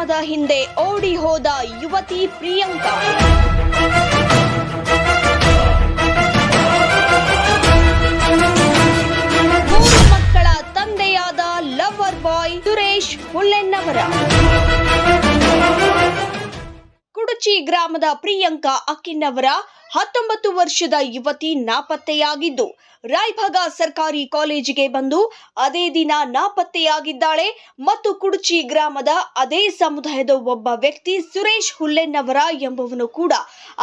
ಪ್ರೇಮದ ಹಿಂದೆ ಓಡಿ ಹೋದ ಯುವತಿ ಪ್ರಿಯಾಂಕಾ. ಮೂರು ಮಕ್ಕಳ ತಂದೆಯಾದ ಲವರ್ ಬಾಯ್ ಸುರೇಶ್ ಹುಲ್ಲೆನ್ನವರ. ಕುಡುಚಿ ಗ್ರಾಮದ ಪ್ರಿಯಾಂಕಾ ಅಕ್ಕಿನ್ನವರ 19 ವರ್ಷದ ಯುವತಿ ನಾಪತ್ತೆಯಾಗಿದ್ದು, ರಾಯಭಾಗ ಸರ್ಕಾರಿ ಕಾಲೇಜಿಗೆ ಬಂದು ಅದೇ ದಿನ ನಾಪತ್ತೆಯಾಗಿದ್ದಾಳೆ ಮತ್ತು ಕುಡುಚಿ ಗ್ರಾಮದ ಅದೇ ಸಮುದಾಯದ ಒಬ್ಬ ವ್ಯಕ್ತಿ ಸುರೇಶ್ ಹುಲ್ಲೆನ್ನವರ ಎಂಬುವನು ಕೂಡ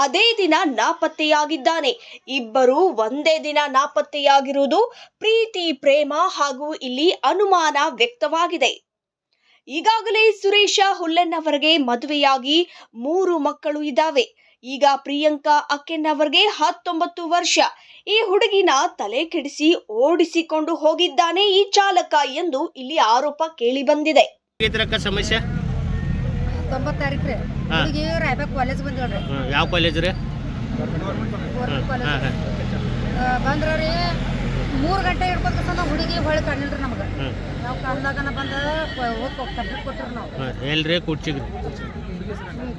ಅದೇ ದಿನ ನಾಪತ್ತೆಯಾಗಿದ್ದಾನೆ. ಇಬ್ಬರು ಒಂದೇ ದಿನ ನಾಪತ್ತೆಯಾಗಿರುವುದು ಪ್ರೀತಿ ಪ್ರೇಮ ಹಾಗೂ ಇಲ್ಲಿ ಅನುಮಾನ ವ್ಯಕ್ತವಾಗಿದೆ. ಈಗಾಗಲೇ ಸುರೇಶ ಹುಲ್ಲೆನ್ನವರಿಗೆ ಮದುವೆಯಾಗಿ 3 ಮಕ್ಕಳು ಇದ್ದಾವೆ. ಈಗ ಪ್ರಿಯಾಂಕಾ ಅಕ್ಕೆನ್ನವರಿಗೆ 19 ವರ್ಷ. ಈ ಹುಡುಗಿನ ತಲೆ ಕೆಡಿಸಿ ಓಡಿಸಿಕೊಂಡು ಹೋಗಿದ್ದಾನೆ ಈ ಚಾಲಕ ಎಂದು ಇಲ್ಲಿ ಆರೋಪ ಕೇಳಿ ಬಂದಿದೆ. ಸಮಸ್ಯೆ 9 ತಾರೀಕು ಹುಡುಗಿ ರಾಯಬಾಗ್ ಕಾಲೇಜ್ ಬಂದಿವ್ರಿ. ಯಾವ ಕಾಲೇಜ್ ರೀ? ಬಂದ್ರಿ 3 ಗಂಟೆ ಹಿಡ್ಕೊತ ಹುಡುಗಿ ಹೊಳೆ ಕಾಣಿಲ್ರಿ ನಮ್ಗೆ. ನಾವು ಕಾಣ್ದಾಗನ ಬಂದ ಹೋಗಿ ಕಂಪ್ಲೀಟ್ ಕೊಟ್ಟರು. ನಾವು ಎಲ್ರಿ ಕುರ್ಚಿಗ್ರಿ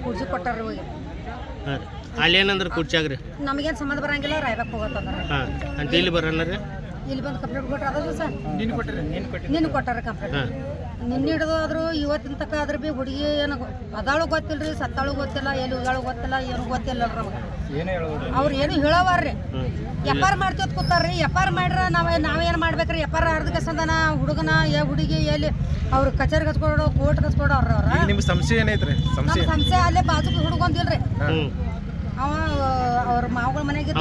ಕುರ್ಚಿ ಕೊಟ್ಟಾರ್ರಿ ಹೋಗಿ. ಅಲ್ಲಿ ಏನಂದ್ರೆ ಕುರ್ಚಾಗ್ರಿ ನಮಗೇನು ಸಂಬಂಧ ಬರಂಗಿಲ್ಲ, ರಾಯಬಾಗ್ ಹೋಗತ್ತಂದ್ರೆ. ಅಂತ ಇಲ್ಲಿ ಬರೋಣ ರೀ. ಇಲ್ಲಿ ಬಂದು ಕಂಪ್ಲೀಟ್ ಕೊಟ್ಟರೆ ಅದ ಸರ್ ನಿನ್ನ ಕೊಟ್ಟಾರ ಕಂಪ್ಲೀಟ್. ನಿನ್ನೆ ಹಿಡಿದು ಆದ್ರು ಇವತ್ತಿನ ತಕ್ಕ ಅದ್ರ ಬಿ ಹುಡುಗಿ ಏನು ಅದಾಳು ಗೊತ್ತಿಲ್ರಿ, ಸತ್ತಾಳು ಗೊತ್ತಿಲ್ಲ, ಎಲ್ಲಿ ಹೋಗಾಳು ಗೊತ್ತಿಲ್ಲ, ಏನು ಗೊತ್ತಿಲ್ಲ ನಮ್ಗೆ. ಅವ್ರು ಏನು ಹೇಳೋವಾರ್ರಿ. ಎಫ್.ಆರ್ ಮಾಡ್ತೀವತ್ ಕೂತಾರ್ರಿ. ಎಫ್.ಆರ್ ಮಾಡ್ರ ನಾವೇನು ಮಾಡ್ಬೇಕ್ರಿ? ಎಫ್.ಆರ್ ಅರ್ಧಕ್ಕೆ ಸಂದನ ಹುಡುಗನ ಹುಡುಗಿ ಎಲ್ಲಿ ಅವ್ರು ಕಚೇರಿಗೆ ಹಚ್ಕೊಡೋ ಕೋರ್ಟ್ಗೆ ಹಚ್ಕೊಡೋ ಅವ್ರ ನಿಮ್ಮ ಸಮಸ್ಯೆ ಏನೈತ್ರಿ? ಸಮಸ್ಯೆ ಅಲ್ಲೇ ಬಾಜು ಹುಡುಗೊಂದಿಲ್ರಿ. ಅವ ಅವ್ರ ಮಾವುಗಳ ಮನೆಗೆ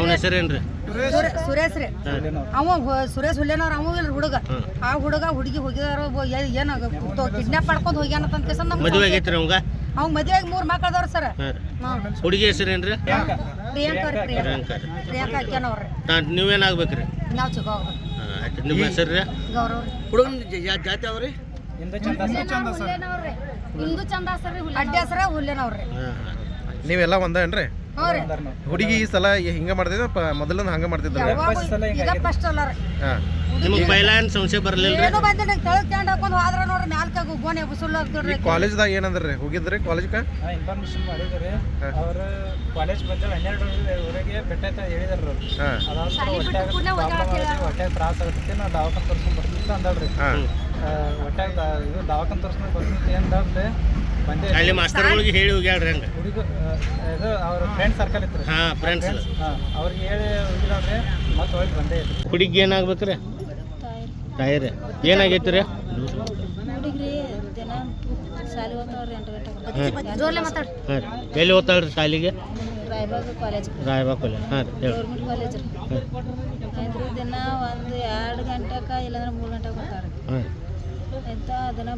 ಸುರೇಶ್ ರೀ. ಅವ ಸುರೇಶ್ ಹುಲ್ಲೇನವ್ರ ಅವ ಇಲ್ರಿ ಹುಡುಗ. ಆ ಹುಡುಗ ಹುಡುಗಿ ಹೋಗಿದಾರ ಏನ ಕಿಡ್ನಾಪ್ ಮಾಡ್ಕೊಂಡು ಹೋಗ್ಯಾನ ಅಂತ ಕೇಸ ಅವ್ನ ಮದುವೆಯಾಗಿ 3 ಮಕ್ಕಳು ಅದಾವ್ರಿ ಸರ್. ಹುಡುಗಿ ಹೆಸರೇನ್ರಿ? ಪ್ರಿಯಾಂಕಾ ಅಕ್ಕಿನವ್ರಿ. ನೀವೇನಾಗ್ಬೇಕ್ರಿ? ನಾವು ಚಿಕ್ಕ ಹೋಗ್ಬೇಕು. ನಿಮ್ಮ ಹೆಸರು ರೀ? ಗೌರವ್. ಹುಡುಗನ ಜಾತಿ ಅವ್ರಿ? ಹಿಂದೂ ಚಂದ ಸರ್, ಅಡ್ಡಿ ಹೆಸರ ಹುಲ್ಲೇನವ್ರಿ. ನೀವೆಲ್ಲ ಒಂದೇನ್ರಿ? ಹುಡುಗಿ ಈ ಸಲ ಹಿಂಗ ಮಾಡ್ತಿದ್ದ ಮೊದಲ ಹಂಗ ಮಾಡ್ತಿದ್ದ? ನಿಮಗೆ ಪೈಲ ಏನು ಸಂಶಯ ಬರಲಿಲ್ಲ? ಏನು ಬಂದಿಲ್ಲ. ತೆಳಕೊಂಡು ಹಾಕೊಂಡು ಹೋದ್ರ ನೋಡ್ರಿ ಮ್ಯಾಲ್ಕ ಗೋನೆ ಸುಳ್ಳು ಆಗ್ತಿದ್ರಿ. ಕಾಲೇಜ್ದಾಗ ಏನಂದ್ರಿ? ಹೋಗಿದ್ರಿ ಕಾಲೇಜ್ಗೆ? ಇನ್ಫಾರ್ಮೇಶನ್ ಮಾಡಿದ್ರಿ. ಅವರು ಕಾಲೇಜ್ ಬಂದ 12 ಬೆಟ್ಟ ಹೇಳಿದಾರ. ಹೊಟ್ಟೆ ತ್ರಾಸ ಆಗತ್ತೆ, ನಾವು ದವಾಖಾನೆ ತೋರ್ಸ್ಕೊಂಡ್ ಬರ್ತಿತ್ತು ಅಂದಳ್ರಿ. ಹೊಟ್ಯಾಗ ಇದು ದವಾಖಾನೆ ತೋರ್ಸ್ಕೊಂಡ್ ಬರ್ತಿತ್ತು ಏನ್ರಿ ಅಲ್ಲಿ ಮಾಸ್ತರ್ಗಳಿಗೆ ಹೇಳಿ ಹೋಗ್ಯಾಳ್ರಿ. ಹಂಗ ಹುಡುಗ ಇದು ಅವ್ರ ಫ್ರೆಂಡ್ ಸರ್ಕಲ್ ಇತ್ತು. ಫ್ರೆಂಡ್ಸ್ ಅವ್ರಿಗೆ ಹೇಳಿ ಹೋಗಿದ್ರಿ. ಮತ್ತೆ ಹೋಗಿ ಬಂದೇ ಇತ್ತು. ಹುಡುಗಿ ಏನಾಗ್ಬೇಕ್ರಿ? ಟೈರ್ ಏನಾಗೈತಿ ರೀ? ಹುಡುಗ್ರಿ ದಿನ ಶಾಲೆ ಹೋಗ್ತಾವ್ರಿ 8 ಗಂಟೆಗೆ. ಎಲ್ಲಿ ಓದ್ತಾಳ್ರಿ ಶಾಲೆಗೆ? Raybag college. Raybag college. Government college ರೀ. ಆಯ್ತು ದಿನ 1-2 ಗಂಟೆಗೆ ಇಲ್ಲಾಂದ್ರೆ 3 ಗಂಟೆಗೆ ಬರ್ತಾರೆ. ಆಯ್ತಾ ಅದನ್ನ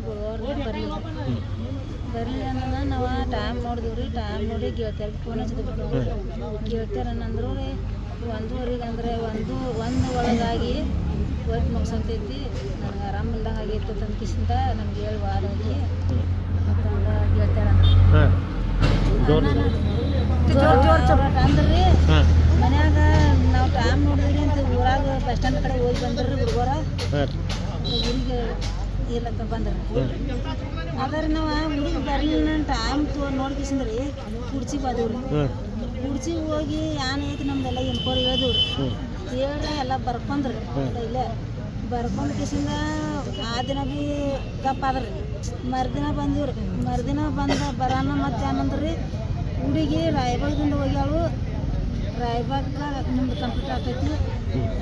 ಬರಲಿ ಅಂದ್ರೆ ನಾವು ಟೈಮ್ ನೋಡಿದ್ವಿ ರೀ. ಟೈಮ್ ನೋಡಿ ಗೆಳತಿಯರಿಗೆ ಫೋನ್ ಹಚ್ಚಿದ್ವಿ. ಗೆಳತಿಯರು ಏನಂದ್ರು 1:15 ಅಂದ್ರೆ 1 ಒಳಗಾಗಿ ವರ್ಕ್ ಮುಗಿಸಂತೈತಿ, ನನಗೆ ಆರಾಮಿಲ್ದಂಗೆ ಆಗೈತೆ ತಂಕಿಸಿಂದ ನಮ್ಗೆ ಹೇಳಿ ವಾರ ಹೋಗಿ ಮತ್ತಂದು ಗೆಳತಿಯರ ಅಂದ್ರಿ. ಮನ್ಯಾಗ ನಾವು ಟೈಮ್ ನೋಡಿದ್ರಿ ಅಂತ ಊರಾಗ ಬಸ್ ಸ್ಟ್ಯಾಂಡ್ ಕಡೆ ಹೋಗಿ ಬಂದ್ರಿ ಹುಡುಗರ ಊರಿಗೆ ಇರ್ಲಕ್ಕ ಬಂದ್ರಿ. ಅದ್ರ ನಾವು ಹುಡುಗ ಬರ್ಲಿಲ್ಲ ಟೈಮ್ ನೋಡ್ಕಿಸಿದ್ರಿ ಕುಡ್ಚಿಗೆ ಹೋದವ್ರಿ. ಕುಡ್ಚಿಗೆ ಹೋಗಿ ಏನೈತಿ ನಮ್ದೆಲ್ಲ ಎನ್ಕ್ವೈರಿ ಹೇಳಿದ್ರಿ. ಹೇಳ್ರಿ ಎಲ್ಲ ಬರ್ಕೊಂಡ್ರಿ. ಇಲ್ಲೇ ಬರ್ಕೊಂಡು ಕಿಸಿಂದ ಆ ದಿನ ಭೀ ಗಪ್ಪ ಆದ್ರಿ. ಮರುದಿನ ಬಂದಿವ್ರಿ. ಮರುದಿನ ಬರೋಣ ಮತ್ತೆ ಏನಂದ್ರಿ ಹುಡುಗಿ ರಾಯಬಾಗದಿಂದ ಹೋಗ್ಯಾಳು. ರಾಯಬಾಗ್ಗೆ ನಿಮ್ದು ಕಂಪ್ಲೀಟ್ ಆಗ್ತೈತಿ,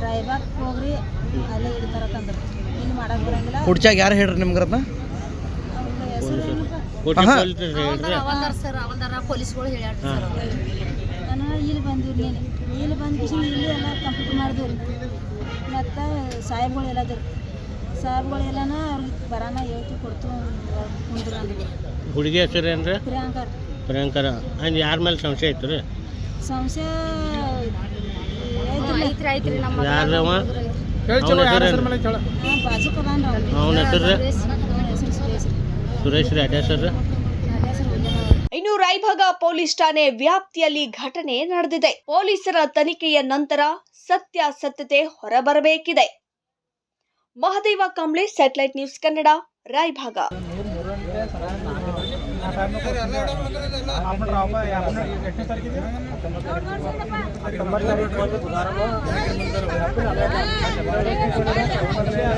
ರಾಯಬಾಗ್ ಹೋಗ್ರಿ ಅಲ್ಲೇ ಹಿಡಿತಾರತ್ತಂದ್ರಿ. ಏನು ಮಾಡಕ್ಕೆ ಬರಂಗಿಲ್ಲ. ಹುಡ್ಚಾಗ ಯಾರು ಹೇಳ್ರಿ ನಿಮ್ಗೆ? ಪೊಲೀಸ್ಗಳು ಹೇಳ್ಯಾಡ್ರಿ ಸರ್. ನಾನು ಇಲ್ಲಿ ಬಂದಿವ್ರಿ. ಇಲ್ಲಿ ಬಂದು ಇಲ್ಲಿ ಎಲ್ಲ ಕಂಪ್ಲೀಟ್ ಮಾಡಿದ್ವಿ. ಮತ್ತು ಸಾಹೇಬ್ಗಳು ಎಲ್ಲಾದ್ರು ಸಾಹೇಬ್ಗಳು ಎಲ್ಲನ ಅವ್ರಿಗೆ ಬರೋಣ ಹೇಳ್ತಿ ಕೊಡ್ತು ಕುಂದ್ರು ಅಂದ್ರಿ. ಹುಡುಗಿ ಹೆಸರು ಏನ್ರಿ? ಪ್ರಿಯಾಂಕಾ. ಯಾರ ಮೇಲೆ ಸಂಶಯ ಐತ್ರಿ? ಸಂಶಯ ಐತ್ರಿ ನಮ್ಮ ಬಾಜು ಕದಾನ್ರಿ. ಅವನ ಹೆಸರು ಸುರೇಶ್ ರೀ. ಅಡ್ಡ ಹೆಸರು? ಇನ್ನು ರಾಯಭಾಗ ಪೊಲೀಸ್ ಠಾಣೆ ವ್ಯಾಪ್ತಿಯಲ್ಲಿ ಘಟನೆ ನಡೆದಿದೆ. ಪೊಲೀಸರ ತನಿಖೆಯ ನಂತರ ಸತ್ಯಾಸತ್ಯತೆ ಹೊರಬರಬೇಕಿದೆ. Mahadeva Kamble, satellite news Kannada, Raybag. ಎಷ್ಟನೇ ತಾರೀಕಿದೆ? 19 ತಾರೀಕು